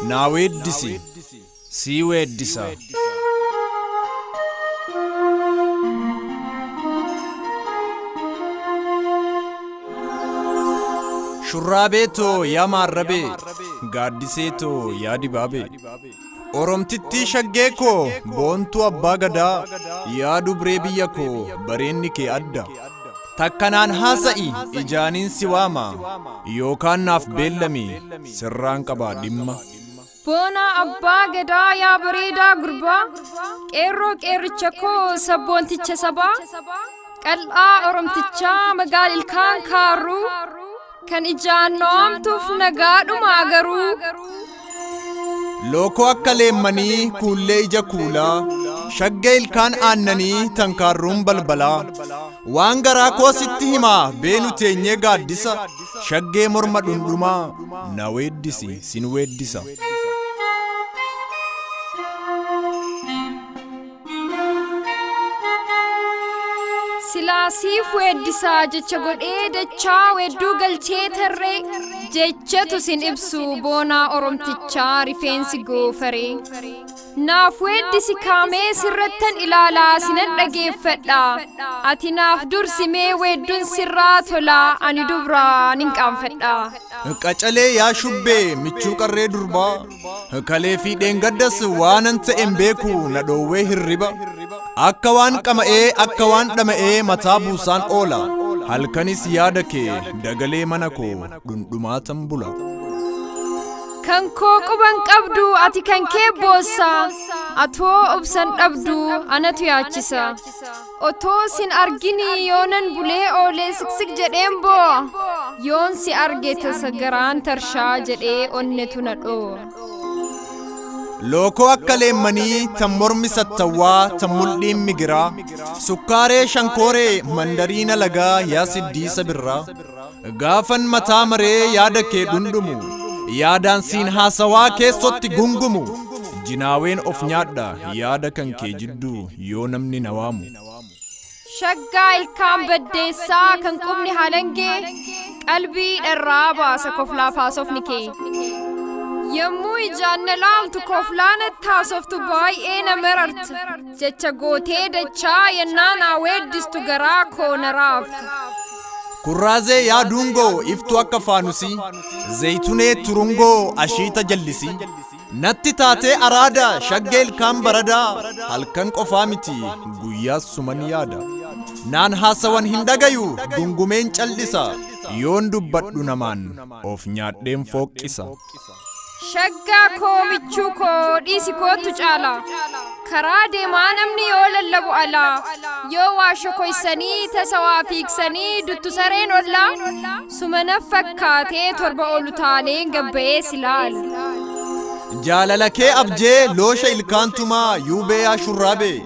naa weeddisi sii weeddisa. Shurraabeetoo yaa maarrabee gaaddiseetoo yaa dibaabee oromtittii shaggee koo boontuu abbaa gadaa yaa dubree biyya koo bareenni kee adda takkanaan haasa'i ijaaniin si waama yookaan naaf beellami sirraan qabaa dhimma. Boona abbaa gadaa yaa bareedaa gurbaa qeerroo qeerricha koo sabboonticha sabaa qal'aa oromtichaa magaal ilkaan kaarruu kan ijaan noomtuuf nagaadhuma garuu. Lookoo akka leemmanii kuullee ija kuulaa shaggee ilkaan aannanii tankaarruun balbalaa waan garaa koo sitti himaa beenu teenyee gaaddisa shaggee morma dhundhumaa na weeddisi sin weeddisa. Silaasiif weeddisaa jecha godhee dachaa weedduu galchee tarree jechatu sin ibsu boonaa oromtichaa rifeensi goofaree. Naaf weeddisi kaamee sirrattan ilaalaa sinan dhageeffadha ati naaf dursimee weedduun sirraa tolaa ani dubraa nin qaanfadha. Qacalee yaa shubbee michuu qarree durbaa kalee fi dheengaddas waanan ta'en beeku na dhoowwee hirriba akka waan qama'ee akka waan dhama'ee mataa buusaan oola halkanis yaada kee dagalee mana koo dhundhumaatan bula. Kan koo quban qabdu ati kan kee boossa atoo obsan dhabdu anatu yaachisa otoo sin argini yoonan bulee oolee siksik jedheen boo yoon si arge tasa garaan tarshaa jedhee onnetu na dhoo. Lookoo akka leemmanii tan mormi sattawwaa tan mul'iin migiraa sukkaaree shankooree mandariina lagaa yaa siddiisa birraa gaafan mataa maree yaada kee dhundhumu yaadaan siin haasawaa keessotti gungumu jinaaween of nyaadha yaada kan kee jidduu yoo namni na waamu. Shaggaa ilkaan baddeessaa kan qubni halangee qalbii dharraa baasa koflaaf haasofni kee. Yommuu ijaan na laaltu koflaanatti haasoftu baay'ee na mararta jecha gootee dachaa yennaa naa weeddistu garaa koo na raafta. Kurraazee yaa duungoo iftuu akka faanusii zeytunee turungoo ashiita jallisii natti taatee araada shaggee ilkaan baradaa halkan qofaa miti guyyaas suman yaada naan haasawan hin dhagayu gungumeen callisa yoon dubbadhu namaan of nyaadheen fooqqisa. Shaggaa koo michuu koo dhiisi kootu caala karaa deemaa namni yoo lallabu alaa yoo waa shokoysanii tasa waa fiiksanii duttu sareen ollaa sumana fakkaatee torba olu taaleen gabba'ee silaala. Jaalala kee abjee loosha ilkaantumaa yuubee yaa shurraabee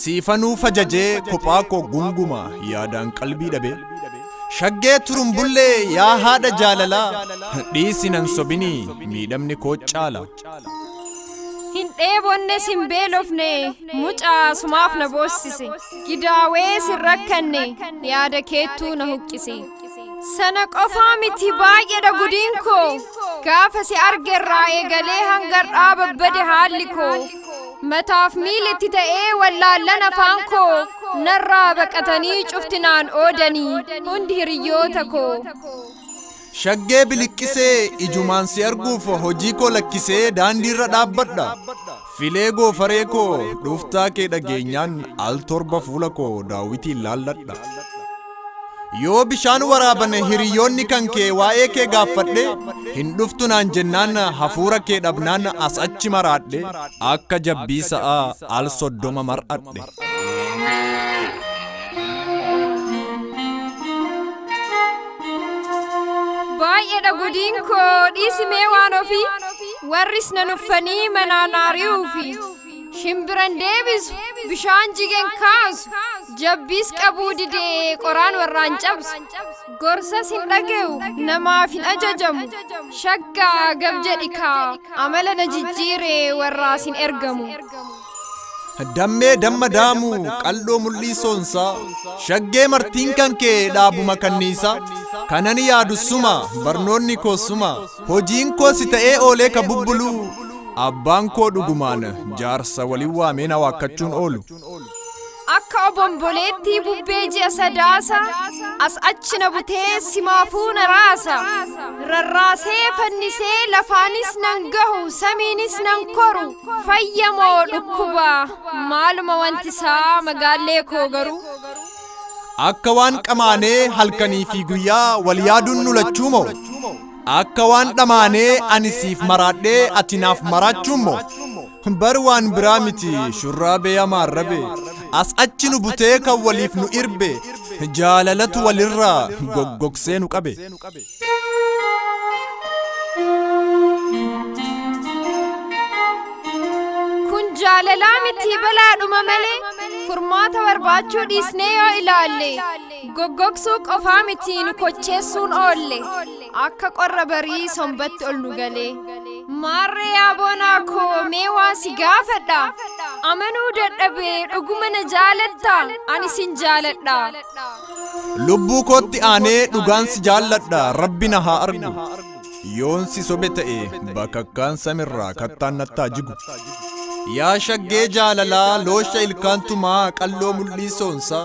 siifanuu fajajee kophaa koo gunguma yaadaan qalbii dhabee. Shaggee turumbullee yaa haadha jaalalaa dhiisinan sobinii miidhamni koo caala. Hin dheebonne sin beelofne mucaa sumaaf na boossise gidaawee sin rakkanne yaada keettuu na huqqise. Sana qofaa miti baay'eedha gudiin koo gaafa si argerraa eegalee hangar'aa babbade haalli koo mataaf miilitti ta'ee wallaallan afaan koo narraa baqatanii cuftinaan oodanii hundi hiriyyoota koo. Shaggee biliqqisee ijumaan si arguuf hojii koo lakkisee daandiirra dhaabbadha filee goofaree koo dhuftaa kee dhageenyaan al torba fuula koo daawwitiin laalladha. Yoo bishaan waraaban hiriyyoonni kan kee waa'ee kee gaaffadhe hin dhuftu naan jennaan hafuura kee dhabnaan as achi maraadhe akka jabbii sa'aa al 30 mar'adhe. Baay'eedha gudiin koo dhiisimee waan ofii warris nan uffanii manaan ari'uufi shimbiran deebisu bishaan jigen kaasu jabbiis qabuu didee qoraan warraan cabsu gorsas hin dhage'u namaaf hin ajajamu shaggaa gab jedhi kaa amala na jijjiiree warraas hin ergamu. Dammee damma daamu qal'oo mul'ii soonsaa shaggee martiin kan kee dhaabuma kanniisaa kanani yaadu suma barnoonni koo suma hojiin koo si ta'ee oolee ka bubbulu abbaan koo dhugumaan jaarsa waliin waameen waakkachuun oolu. Akka obomboleettii bubbee ji'a sadaasa as achi na butee simaafuu na raasa rarraasee fannisee lafaanis nan gahu samiinis nan koru fayyamoo dhukkuba maaluma wanti isaa magaallee koo garuu. Akka waan qamaanee halkanii fi guyyaa wal yaaduun nu lachuumoo akka waan dhamaanee ani siif maraadhee ati naaf maraachuumoo bar waan biraa miti shurraabee amaarrabe as achi nu butee kan waliif nu irbe jaalalatu walirraa goggogsee nu qabe. Kun jaalalaa miti balaadhuma malee furmaata barbaachuu dhiisnee yoo ilaalle goggogsuu qofaa miti nu kocheessuun oolle akka qorra barii sombatti ol nu galee. Maarree yaabonaa koo mee waan si gaafadha amanuu dadhabee dhuguma na jaalatta ani sin jaaladha. Lubbuu kootti aanee dhugaan si jaalladha rabbi na haa argu yoon si sobe ta'e bakakkaan samirraa kattaan nattaa jigu. Yaa shaggee jaalalaa loosha ilkaantumaa qalloo mul'ii soonsaa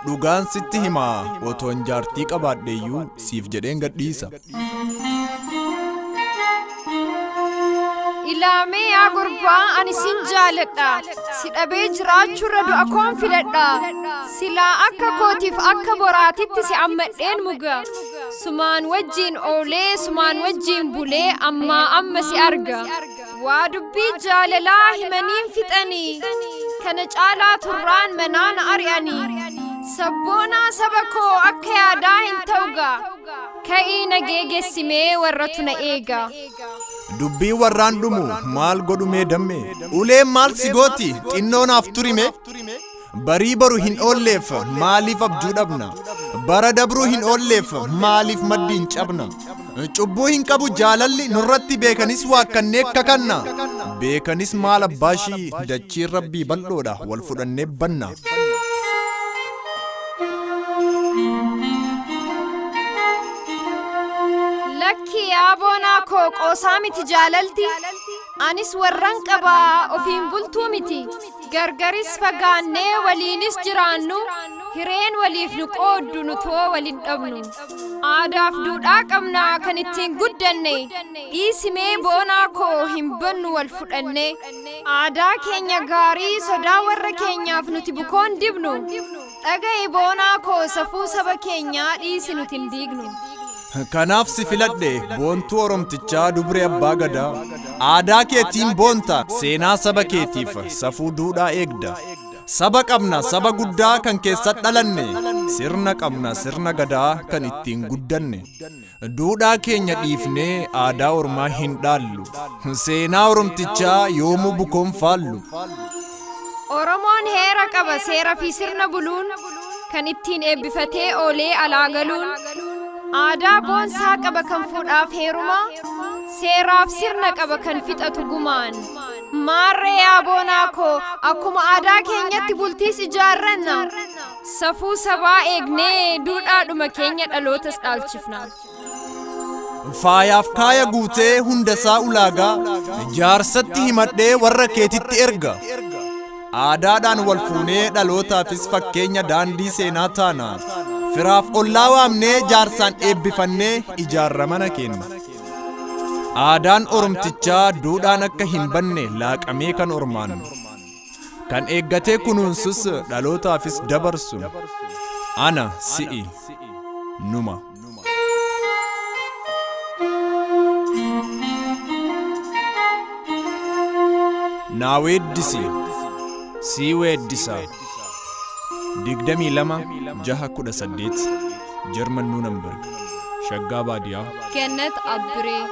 dhugaan sitti himaa otoon jaartii qabaadheeyyuu siif jedheen gadhiisa. Ilaamee yaa gurbaa ani sin jaaladha si dhabee jiraachurra du'a koon filadha silaa akka kootiif akka boraatitti si ammadheen muga sumaan wajjiin oolee sumaan wajjiin bulee amma si arga waa dubbii jaalalaa himaniin fixanii kana caalaa turraan manaana ari'anii sabboonaa saba koo akka yaadaa hin ta'uga ka'ii na geegessimee warratu na eega. Dubbii warraan dhumu maal godhumee damme uleen maal si gooti xinnoo naaf turime barii baru hin oolleef maaliif abjuu dhabna bara dabruu hin oolleef maaliif maddiin cabna cubbuu hin qabu jaalalli nurratti beekanis waakkannee kakanna beekanis maal abbaashii dachiin rabbii bal'oodha wal fudhannee banna. Lakki yaabonaa koo qoosaa miti jaalalti anis warran qabaa ofiin bultuu miti gargaris fagaannee waliinis jiraannu hireen waliif nu qooddu nu too walin dhabnu aadaaf duudhaa qabnaa kan ittiin guddanne dhiisimee boonaa koo hin bannu wal fudhanne aadaa keenya gaarii sodaa warra keenyaaf nuti bukoon dibnu dhaga'i boonaa koo safuu saba keenyaa dhiisi nuti hin diignu. Kanaaf si filadhe boontuu oromtichaa dubree abbaa gadaa aadaa keetiin boonta seenaa saba keetiif safuu duudhaa eegda saba qabna saba guddaa kan keessa dhalanne sirna qabna sirna gadaa kan ittiin guddanne duudhaa keenya dhiifnee aadaa ormaa hin dhaallu seenaa oromtichaa yoomuu bukoon faallu. Oromoon heera qaba seera fi sirna buluun kan ittiin eebbifatee oolee alaa galuun aadaa boonsaa qaba kan fuudhaaf heerumaa seeraaf sirna qaba kan fixatu gumaan maarree yaabonaa koo akkuma aadaa keenyatti bultiis ijaarranna safuu sabaa eegnee duudhaadhuma keenya dhalootas dhaalchifna. Faayaaf kaaya guutee hundasaa ulaagaa jaarsatti himadhee warra keetitti erga aadaadhaan wal fuunee dhalootaafis fakkeenya daandii seenaa taana firaaf ollaa waamnee jaarsaan eebbifannee ijaarra mana kenna. Aadaan oromtichaa duudhaan akka hin banne laaqamee kan ormaannu kan eeggatee kunuunsus dhalootaafis dabarsu ana si'i numa. Naa weeddisi sii weeddisa 22-6-18 Jarman Nunenberg Shaggaa Baadiyaa Gannat Abbiree